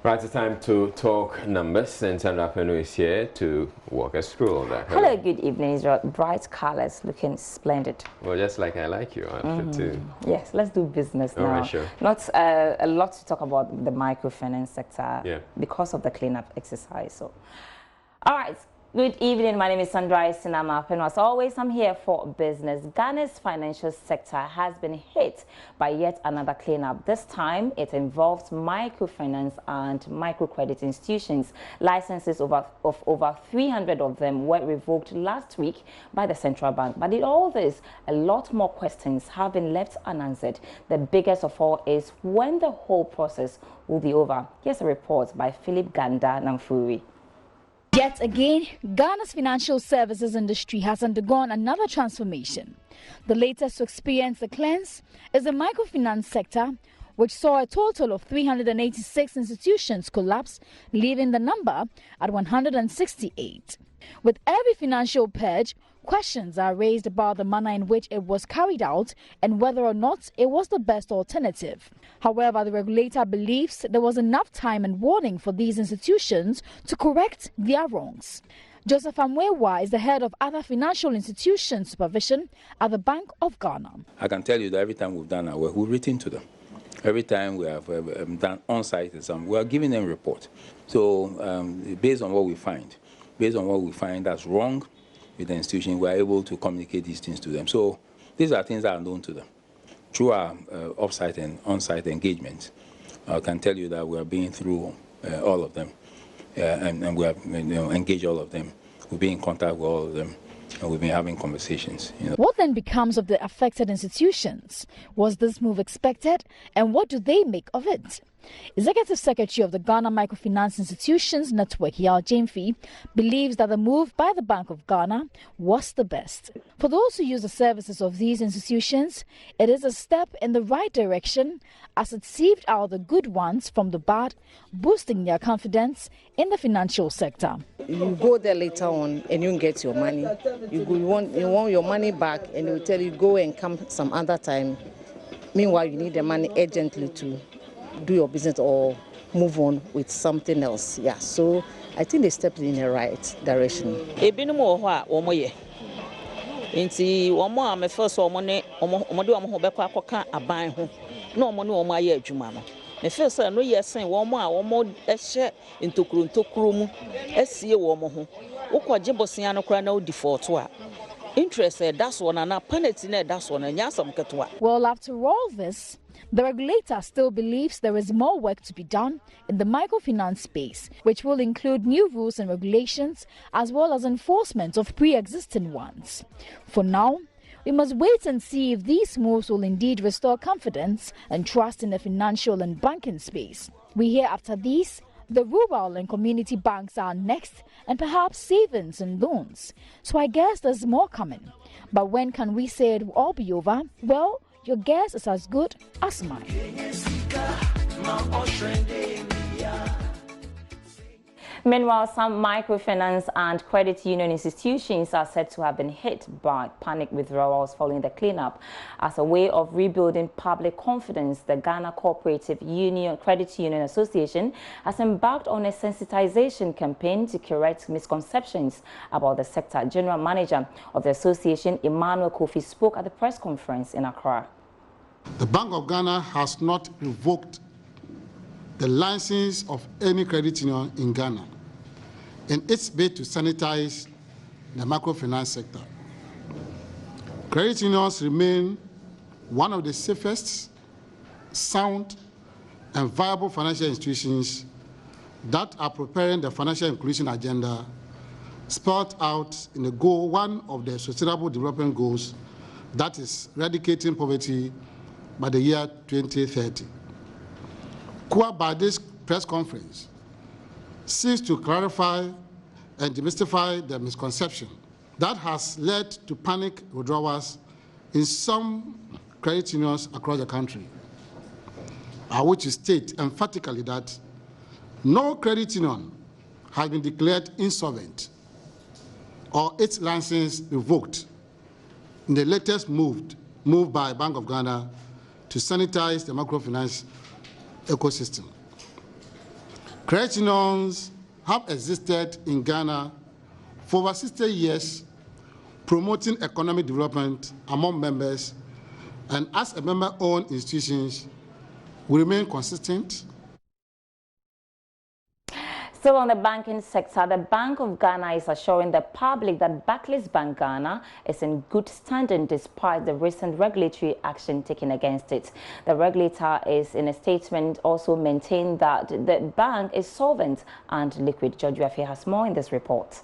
Right, it's time to talk numbers, and Sandra Penu is here to walk us through all that. Hello, good evening. It's bright colors, looking splendid. Well, just like I like you, I'm sure too. Yes, let's do business now. All right, sure. Not a lot to talk about the microfinance sector because of the cleanup exercise. So, all right. Good evening, my name is Sandra Sinama, and as always, I'm here for business. Ghana's financial sector has been hit by yet another cleanup. This time, it involves microfinance and microcredit institutions. Licenses of over 300 of them were revoked last week by the central bank. But in all this, a lot more questions have been left unanswered. The biggest of all is when the whole process will be over. Here's a report by Philip Ganda Namfuri. Yet again, Ghana's financial services industry has undergone another transformation. The latest to experience the cleanse is the microfinance sector, which saw a total of 386 institutions collapse, leaving the number at 168. With every financial purge, questions are raised about the manner in which it was carried out and whether or not it was the best alternative. However, the regulator believes there was enough time and warning for these institutions to correct their wrongs. Joseph Amwewa is the head of other financial institution supervision at the Bank of Ghana. I can tell you that every time we've done our work, we've written to them. Every time we have done on-site exam, we are giving them report. So based on what we find that's wrong with the institution, we are able to communicate these things to them. So these are things that are known to them. Through our off-site and on-site engagements, I can tell you that we are being through all of them, and we have engaged all of them. We've been in contact with all of them, and we've been having conversations. What then becomes of the affected institutions? Was this move expected, and what do they make of it? Executive Secretary of the Ghana Microfinance Institutions Network, Yao Jamfi, believes that the move by the Bank of Ghana was the best. For those who use the services of these institutions, it is a step in the right direction as it sieved out the good ones from the bad, boosting their confidence in the financial sector. You go there later on and you get your money. You want your money back, and they will tell you go and come some other time. Meanwhile, you need the money urgently to do your business or move on with something else. Yeah, so I think they stepped in the right direction. Well, after all this, the regulator still believes there is more work to be done in the microfinance space, which will include new rules and regulations as well as enforcement of pre-existing ones. For now, we must wait and see if these moves will indeed restore confidence and trust in the financial and banking space. We hear after these, the rural and community banks are next, and perhaps savings and loans. So I guess there's more coming. But when can we say it will all be over? Well, your guess is as good as mine. Meanwhile, some microfinance and credit union institutions are said to have been hit by panic withdrawals following the cleanup. As a way of rebuilding public confidence, the Ghana Cooperative Union Credit Union Association has embarked on a sensitization campaign to correct misconceptions about the sector. General Manager of the association, Emmanuel Kofi, spoke at the press conference in Accra. The Bank of Ghana has not revoked the license of any credit union in Ghana in its bid to sanitize the microfinance sector. Credit unions remain one of the safest, sound, and viable financial institutions that are preparing the financial inclusion agenda spelled out in the goal, one of the sustainable development goals, that is eradicating poverty by the year 2030. KUA, by this press conference, seeks to clarify and demystify the misconception that has led to panic withdrawals in some credit unions across the country. I wish to state emphatically that no credit union has been declared insolvent or its license revoked in the latest move by Bank of Ghana to sanitize the microfinance ecosystem. Credit unions have existed in Ghana for over 60 years, promoting economic development among members, and as a member-owned institutions, we remain consistent. Still on the banking sector, the Bank of Ghana is assuring the public that Barclays Bank Ghana is in good standing despite the recent regulatory action taken against it. The regulator is in a statement also maintained that the bank is solvent and liquid. George Wafi has more in this report.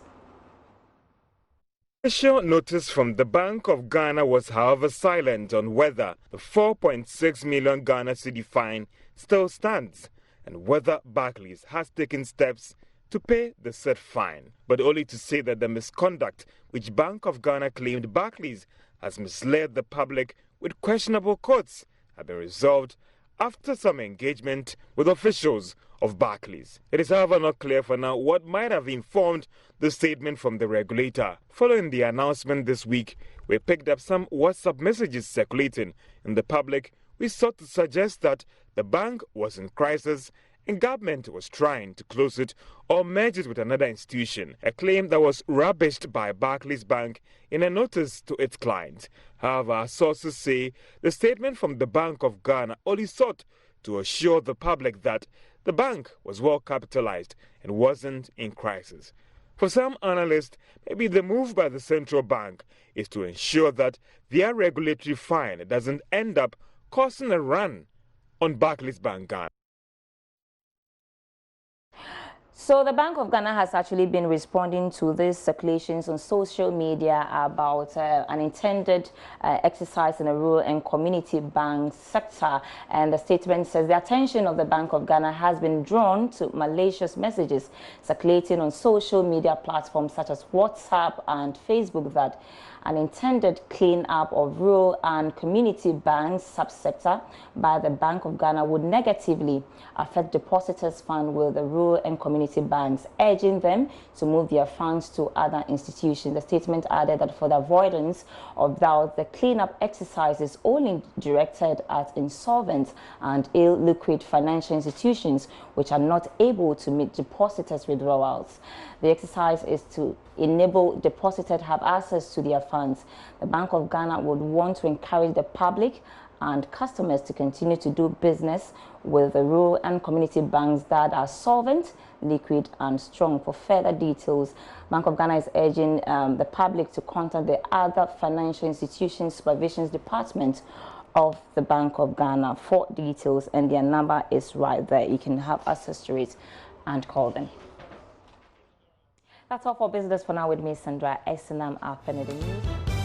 Official notice from the Bank of Ghana was, however, silent on whether the 4.6 million Ghana cedi fine still stands and whether Barclays has taken steps to pay the said fine, but only to say that the misconduct which Bank of Ghana claimed Barclays has misled the public with questionable quotes have been resolved after some engagement with officials of Barclays. It is, however, not clear for now what might have informed the statement from the regulator. Following the announcement this week, we picked up some WhatsApp messages circulating in the public. We sought to suggest that the bank was in crisis and government was trying to close it or merge it with another institution, a claim that was rubbished by Barclays Bank in a notice to its clients. However, our sources say the statement from the Bank of Ghana only sought to assure the public that the bank was well capitalized and wasn't in crisis. For some analysts, maybe the move by the central bank is to ensure that their regulatory fine doesn't end up causing a run on Barclays Bank Ghana. So the Bank of Ghana has actually been responding to these circulations on social media about an intended exercise in the rural and community bank sector. And the statement says the attention of the Bank of Ghana has been drawn to malicious messages circulating on social media platforms such as WhatsApp and Facebook that an intended clean-up of rural and community banks subsector by the Bank of Ghana would negatively affect depositors' funds with the rural and community banks, urging them to move their funds to other institutions. The statement added that for the avoidance of doubt, the clean-up exercise is only directed at insolvent and illiquid financial institutions which are not able to meet depositors' withdrawals. The exercise is to enable depositors have access to their funds. The Bank of Ghana would want to encourage the public and customers to continue to do business with the rural and community banks that are solvent, liquid and strong. For further details, Bank of Ghana is urging the public to contact the other financial institutions supervision department of the Bank of Ghana for details, and their number is right there. You can have access to it and call them. That's all for business for now with me, Sandra Esinam, our News.